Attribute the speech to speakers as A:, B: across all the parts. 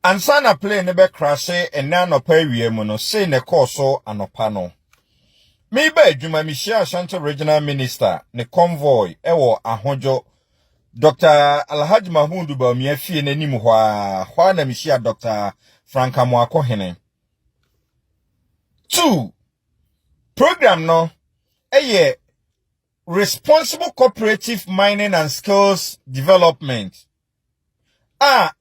A: Ansana plane ne be crash and nan opa wiem no say ne course so anopa no. Me ba adwuma mi share Ashanti regional minister ne convoy ewo ahonjo Dr. Alhaji Mahmoud Bawumia fie n'anim hwa na mi share Dr. Franka Moakohene. 2 program no responsible cooperative mining and skills development.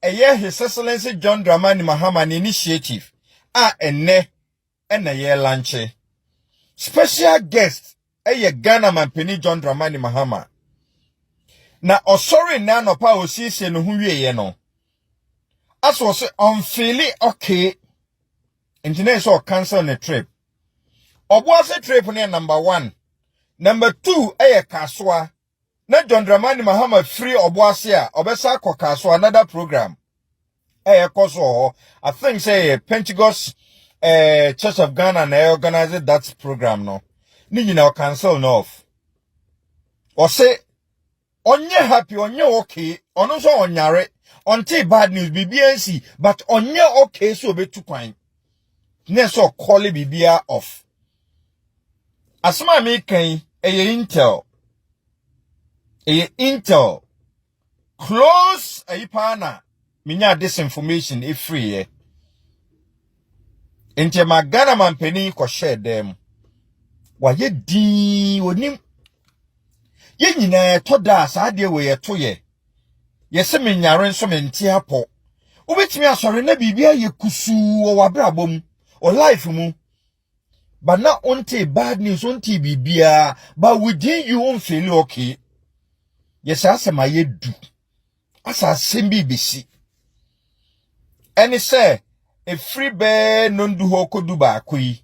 A: His Excellency John Dramani Mahama initiative. Ene lanche. Special guest. Ghana Mampeni John Dramani Mahama. Na osori na no pa osiesie no hu wieye no. As was unfairly okay. Engineer so cancel the trip. Obuase trip ne number 1. Number 2 kaswa. Na John Dramani Mahama free obuase a obesa kokaswa another program. Koso I think say Pentecost Church of Ghana na organize that program no. Ni nyina cancel no off. Or say onye happy onye okay ono so onyare until bad news BBNC but onye okay so betu kwan. Ne so call bibia off. Asma me kan intel close ayipana minya disinformation e free ye ente magana mampeni ko share them wa ye di onim ye nyina to da sa de we ye to ye se menyare nso menti apo obetimi asore na bibia ye kusu wo wabrabom o life mu. But not until bad news, until bibia, but within you won't feel okay. Yes, as a my do. As a simbi bisi. And it say, a free bear non do hoko duba kui.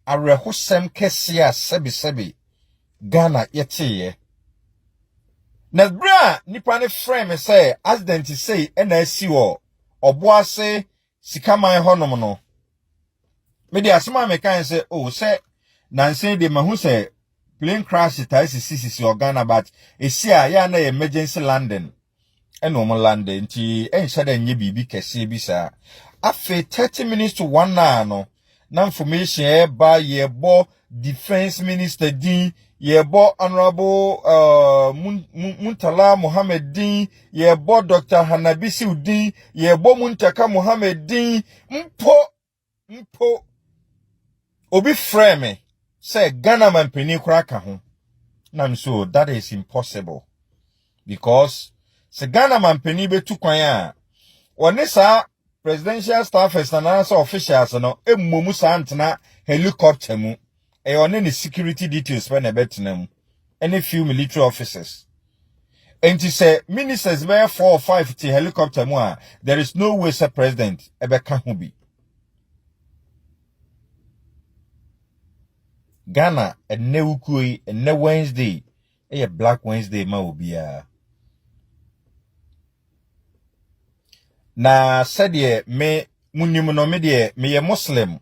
A: A rehosem kesia sebi. Ghana yete. Na bra, nipane frame say, as denti say, NSC or boase, sikama honomono. Maybe as my mechanic say, oh, say, Nancy de Mahu say, plane crash it is CCC or Ghana, but a ya na emergency landing. A normal landing, and said, and ye be bisa. After 30 minutes to 1 hour, no information by ye bo defense minister Dean, ye bo honorable Muntala Mohammed Dean, ye bo Dr. Hanabisi Dean, ye bo Muntaka Mohammed Dean, mpo. Obi frame say Ghana Mampeni kraka ho. Nam so that is impossible. Because se Ghana Mampeni betu kwan a woni sa presidential staffers and other officials no emmomu sa antena helicopter mu. Oni ni security details when ebetena mu. Any few military officers. And to say ministers were 4 or 5 to helicopter mu a there is no way say president ebeka ho bi. Ghana ene ukui ene Wednesday Black Wednesday ma obia na said me munim no me de me ye Muslim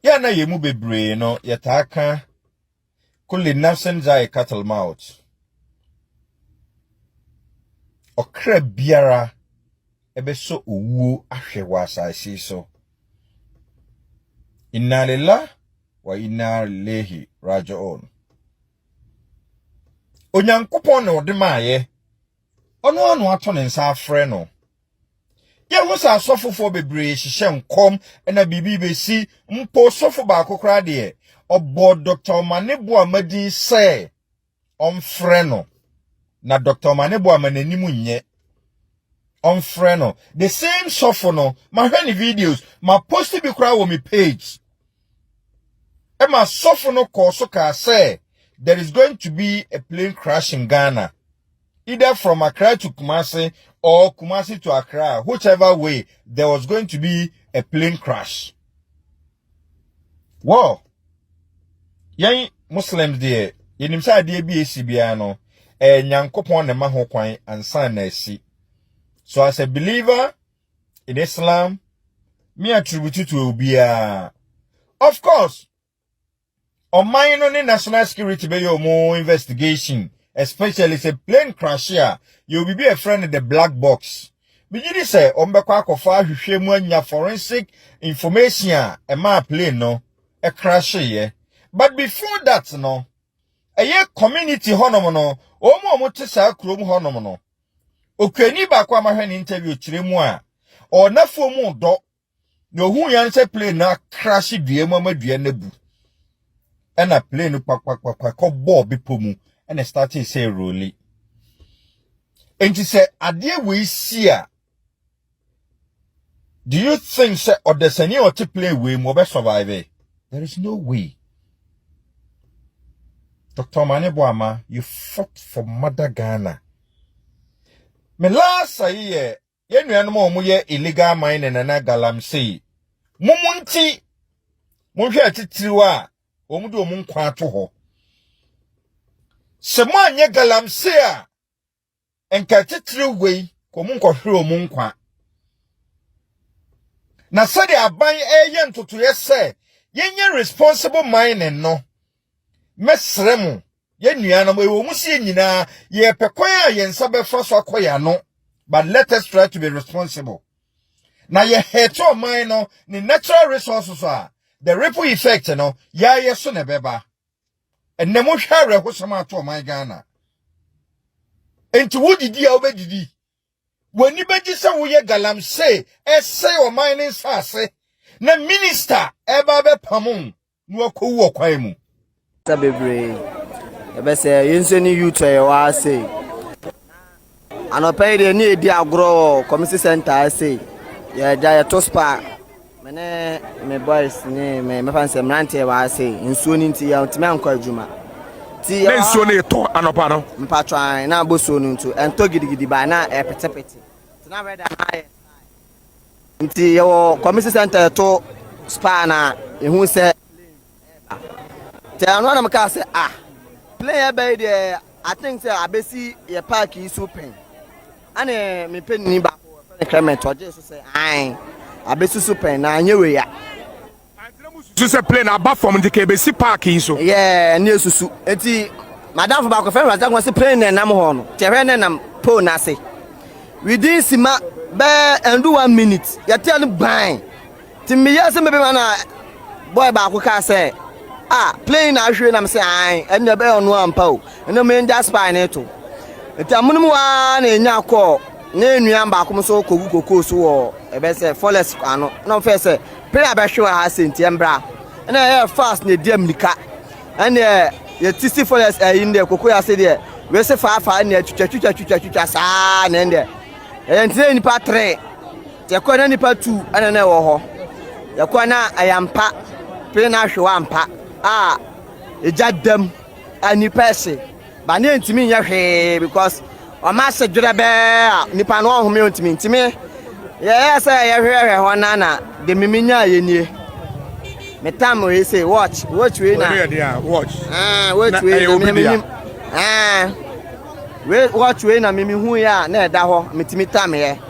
A: ya na ye mu bebre no ye taka kulli nafsin zai cattle mouth okra biara ebeso owuo ahwe wa asase so inna lillahi wa inna ilaihi raji'un. Onyankopon na ode maaye ono anu ato ne nsa afre no ye wo sa asofofo bebre hihye nkom na bibi besi mpo sofo ba akokra de obo Dr. Manebo Amadi say omfre no na Dr. Manebo amananimu nye omfre no the same sofo no ma hwe ni videos ma post bi kra wo mi page. Emma Sofono Kosoka say there is going to be a plane crash in Ghana, either from Accra to Kumasi or Kumasi to Accra, whichever way there was going to be a plane crash. Wow, young Muslims there, you nimsa de BAC biano, nyankopon ne maho kwan ansa na si. So as a believer in Islam, me attribute to obia. Of course. On my own national security be your more investigation, especially if a plane crash here, you'll be a friend of the black box. Bijidi say ombekwa akofa hwehwe mu anya forensic information a ma plane no e crash ye. But before that no, eye community honom no, omo te saa krom honom no. Okwani ba kwa mahwe ni interview kire mu a, o nafo mu do. No hu yan say plane na crash due mu amadua na bu. And a plane kwa ko bob bipo mu and started say rolling. And she said, "Ade we see a. Do you think say or there's any or to play we mo be survive? There is no way. Dr. Maneboama, you fought for Mother Ghana. Me last say ye nuanom mo ye illegal mining na galamsey. Mumunti monhwe atitiriwa omudu omunkwa ato ho. Se mo anye galamsey a enka titiriwe ko munkɔhwe omunkwa. Na sade aban eye ntoto ye se yenye responsible mining no. Mesremu ye nuanom ewo mu sie nyina ye pekwan a ye nsa befa so akoya no, but let us try to be responsible. Na ye heto mine no ni natural resources are the ripple effect no ya ye so ne beba. Enne mo hware ho sama to man Ghana. Enti wo didi a obedidi. Wani beji se wo ye galamsey say o mining sase na minister eba be pamon no akowu okwan mu.
B: Bebre ebe se yenseni youth e wa say anopai de ni edi agro community center say ya ja to spa mene me boys ni me fanse mrante wa say nsuo ni nti ya ntime anko adwuma ti ya nsuo ni to anopa no mpatwan na bosuo ni ntu ento gidigidi ba na e petepete ti na reda na nti yo community center to spa na ehun se tell one of say play by the I think say abesi ye park is open. And me penny back Clement or just say abesi super na nye we ya.
C: Just a plane above from the KBC park is
B: yeah near susu. Eti madam for back friend was say plane na nam ho no. Tere nam po na say. Within sima be and do 1 minute. Ya tell ban. Ti me ya say me be na boy back ka say playing na hwe na me say and the be onu ampa o no me just spy na to enti amunum wa na enya akọ na enuan ba akom so kogu kokoo so wo e be say forest ano no fe say prayer be hwe ha senti embra na e fast na di amnika and ye tisi forest in there kokoo ya say there we say fa na twitwa saa na ende enti nipa 3 te ko na nipa 2 ana na wo ho ye ko na ayampa prayer na hwe wa ampa ejadam ani pese ba ne ntimi nya hwe because o ma se dwere be nipa no ohome ntimi ye say ye hwe ho na de miminya ye nie metam we say watch we na
C: watch
B: watch we watch we na mimi hu ya na eda ho metimi tam ye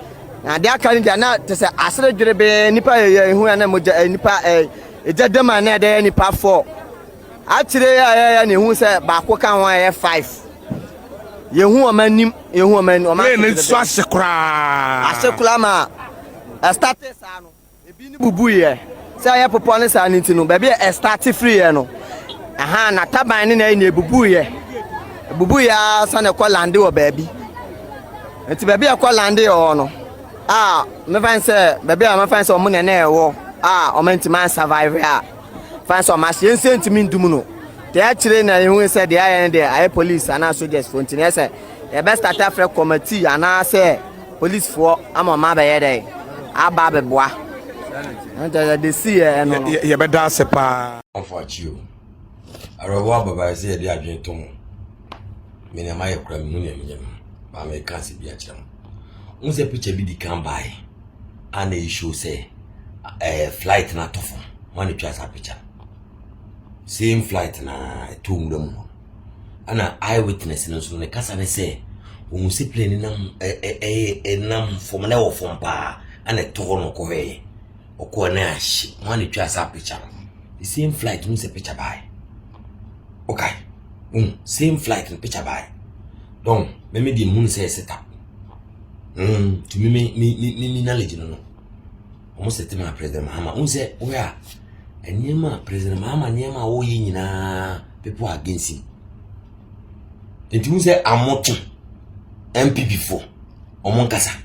B: na de aka ni na te say asere dwere be nipa ye hu ya na moja nipa ejadam na eda nipa 4 Actually, ya ne hu se ba ko kan ho 5 ye hu o manim ye hu o man o ma
C: ne so asekura
B: ma started sa no e bi ni bubu ye se ya popo ne sa ni ti no ba bi start free ye no na taban ne na bubu ya sa ne ko lande o ba bi enti ba bi e ko lande o no me fan se ba bi a me fan se o mu ne na e wo o man ti man survive Fanso mas yense min dumuno te akire na ehun se de ayen de aye police ana soldiers fontine se e best start afre committee ana se police for amama ba ye de aba beboa anta de see e no
C: ye be da se pa
D: onfachi o arawa baba se de adwen to me na maye kura me hu ne ba me kan se bi akire mo se picture bi di kan bai ana e show se flight na tofo one twa sa picture same flight na tungdom ana eyewitness no so ne kasa ne se o se plane nam nam from na wo from pa ana to no ko he o ko na ashi one twa sa picture the same flight no se picture by okay same flight no picture by don me di mun se set up To me knowledge no. Almost set my President Mahama. Unse where and Yema President Mahama Yema o yina people against him. And you say I'm mocking MP before Omonkasa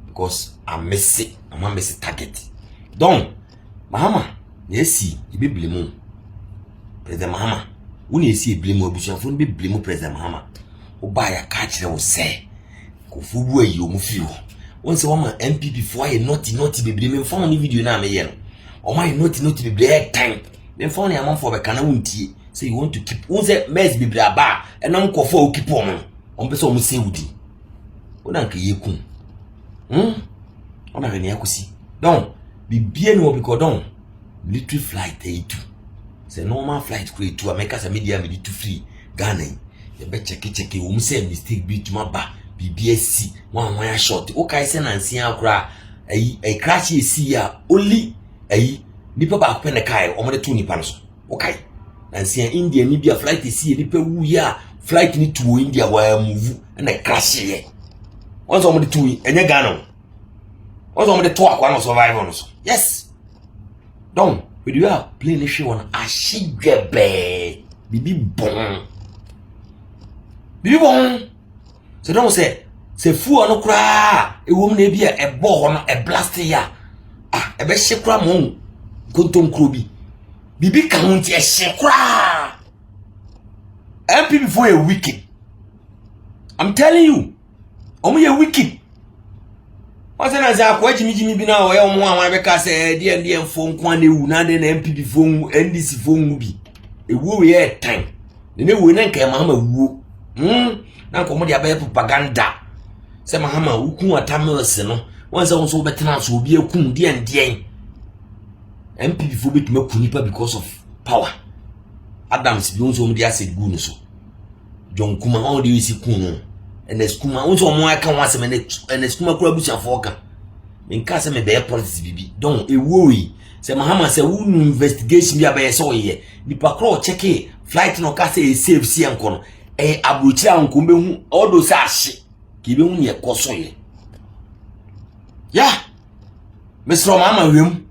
D: because I'm messy, I'm a messy target. Don't Mahama, yes, you be blame President Mahama. When you see blame Obusian phone be blame President Mahama. Obaya catch them say Kofu you mufio. Once a woman MP before I naughty be blame phone video na me yen. Or my naughty be blame time. Then phone a man for the canawunti. Say you want to keep once a mess be blah and I'm for keep on person say woody. What uncle ye kun? On a any akusi. Don't be bien or because don't little flight A2. Say normal flight create to America as a media me to free Ghana. You bet check it, say mistake be to my ba BBSC one short. Okay, send and see how cry a crash is see ya only a nipper back pen a kai or the 2 nippers. Okay. And see India maybe a flight is see nipper woo ya flight need to India where I move and I crash here. What's on the 2 and a gun? What's on the talk one of survivors? Yes. Don't with you are playing the show on a sugar bear. Bibi bon. So don't say fool no cry. A woman may be a born a blast ya. Ah, a best shakra moon. Gunton Kruby. Bibi can't a shakra. MP before a wicked. I'm telling you. Only a wicked. What's an quite Jimmy be now? I want my because dear phone quantity not an MP phone and this phone will be a woo yet time. The new winner came woo. Now come dia be propaganda. Say Mahama ukun atamelse no. Once I also better so be a kun die. MP before bit me kunipa because of power. Adams bi onso dia said gu so. John Kuma all the isi kun and the skuma onso mo aka wasem and the skuma kura bucha foka. Nka se me be politics bibi. Don e worry. Say Mahama say who investigation bi abaye so ye. Nipa kro check flight no ka say save si anko no. Abrochi anko behu odo sa ahye ki behu ne ekoso ye ya Mr. Mama wem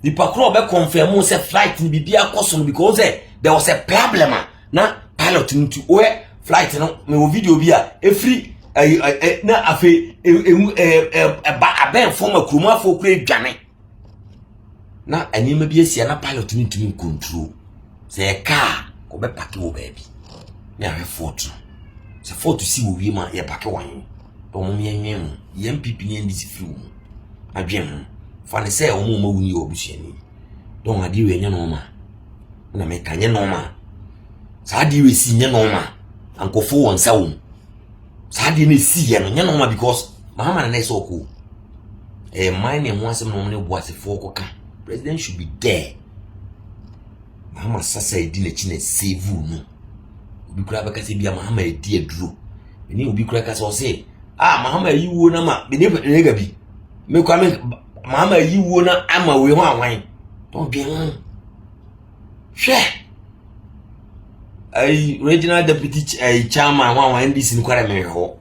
D: the pakro be confirm say flight ni bibia koso no because there was a problem na pilot ntu flight no me video bi a efri na afi aben form akruma fo kure dwane na anima bi asia na pilot ntu control say car ko be pack wo baby. Me have fought. So for to see we ma ye pack one. Don't me yen MPP ni ndisi free. Adwen. For ne say omo ma wuni obusia ni. Don't adi we nya no ma. Na me kanye no ma. Sa adi we si nya no ma. Ankofo won sa wo. Sa adi ne si ye no nya no ma because Mahama na so ko. Mine and once no ne boase for koka. President should be there. Mahama sasa edi na chi na save no. Obi kura baka se bia Mahama edi aduro eni obi kura ka se Mahama yiwo na ma be ne ga bi me kwa me Mahama yiwo na ama we ho anwan don bien hwe regional deputy chairman wa NDC ni kwara me ho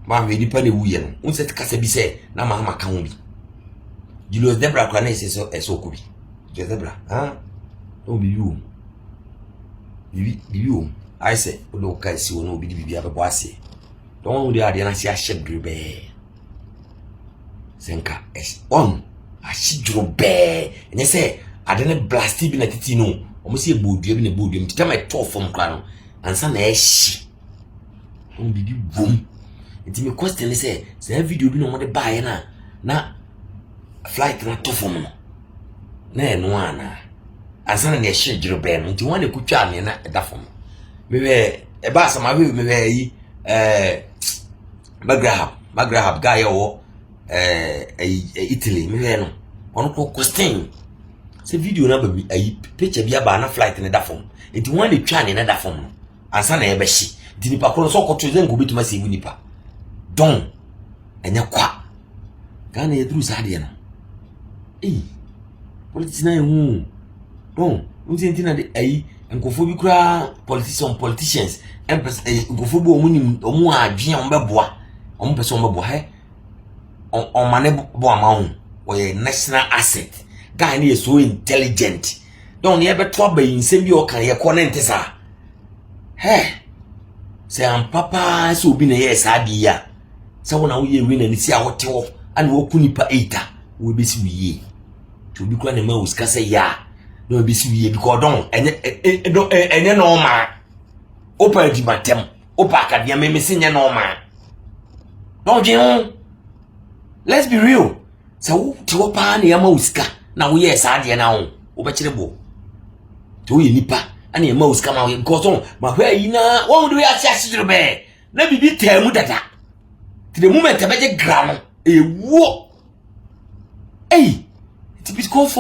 D: ma we di pa ne wuye no unse tika se bi se na Mahama ka ho bi Julius Debra kwa na se so ko bi Julius Debra don bi yu bibi I say, "Odo kai si wono bi bibi abebo ase." Don wo dey ade na si ahye be. Senka on ahye be. Enye say ade ne blast bi na titi no. Omo se bodua bi na bodua mtita ma to fom kra no. Ansa na ehye. On bibi bom. Enti me question say video bi no mo de bae na flight na to fom no. Na eno ana. Ansa na ehye dwuro be no. Enti won e kutwa ne na da fom. Maybe a bass my way, maybe Magrahab guy or Italy, maybe on question. Say video number a picture be about a flight in a daffom. It one the chan in a daffom. And son a beshi. Did Nipa so to them go be to my see Nipa. Don and your quack. Can you do Sadiana? What is name? Don, who's in the and go for politicians and go for women or more adrian bebois on person bebo he on mane bo amount or a national asset. Guy is so intelligent. Don't ever trouble in same your career cornentesa. Hey, say I'm papa so be a yes idea. So when I will win and see our tour and walk unipa eater will be sweet. To be quite a mouse can say ya. No be sweet because don't and no man. Open the matem. Opa kadia me missing no man. Don't you? Let's be real. So to opa near mouska. Now yes, idea now. Obachebo. To ye nipa and your mouse come out and goes on. My way na what do we attach to the bear? Let me be tell you that. To the moment I bet a grammar a war. Hey, it's because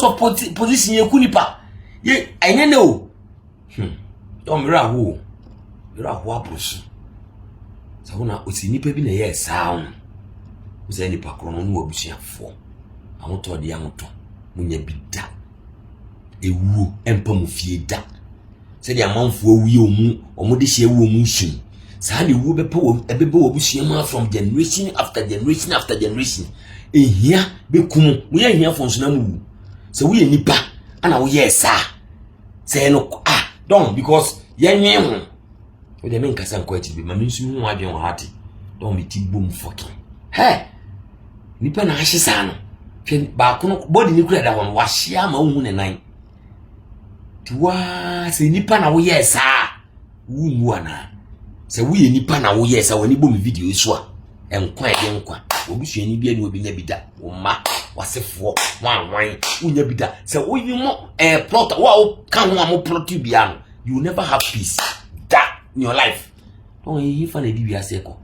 D: of position ye kunipa. Ye I know. Don't mirror who. You're a wapus. So now it's in nipa bin a year sound. Was any pacron who will be for. I want to the young when you be that. A woo empom fie da. Said the amount for we or modishia woman. Sadi woo be poem a bebo obusiama from generation after generation after generation. A here be kum, we are here from Sunamu. So we are nipa, and our yes, sir. Say no, don't because yan. With the men Cassan quite be my means you want your hearty. Don't be tea boom fucking. Hey, nipa na hashisano. Bakuno body nuclear that one was shama moon and nine. Wa se nipa na wo yes wu mu ana se wo ye nipa na wo yes when ibo me video so a enkwa e nkwa obusua ni bia ni obi nya bida wo ma wasefo wan unya bida se wo yi mo plot wo kan ho am plot bia no you will never have peace that in your life don yi fa na bibia se ko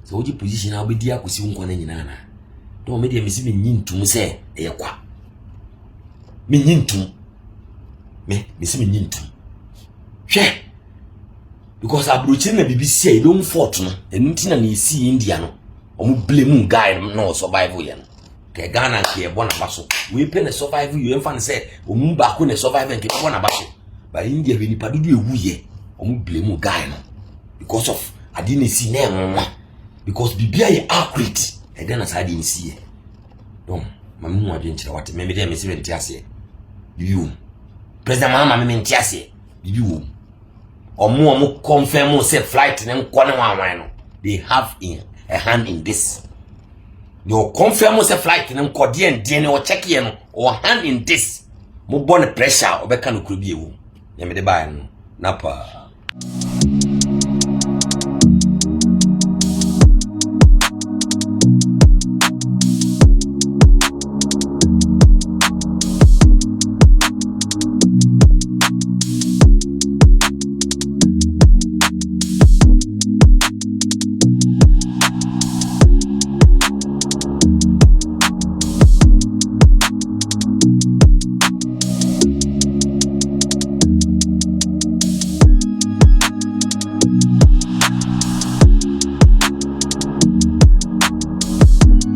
D: se wo ji position obedi akosi nkwa na nyina na don me de me si me nyintum se e kwa me nyintum me see me nyintu hwe because abrochi na BBC e don fort no enti na na see India no omu blame guy no survival ye no ke Ghana ke bo na baso we pay na survival you emfa say omu ba ko na survival ke bo na baso ba India we nipa dudu ewu ye omu blame guy no because of adini see na enwa because bibia ye accurate e Ghana sa adini see ye don mamu adwen kire wate me dey me see me tiase you President Mama me ntiase bibi wo omo confirm say flight ne nko ne wan no they have a hand in this no confirm say flight ne nko de ne o check ye no or hand in this mo born pressure obeka no kuro bi ewu ya me de ba no na pa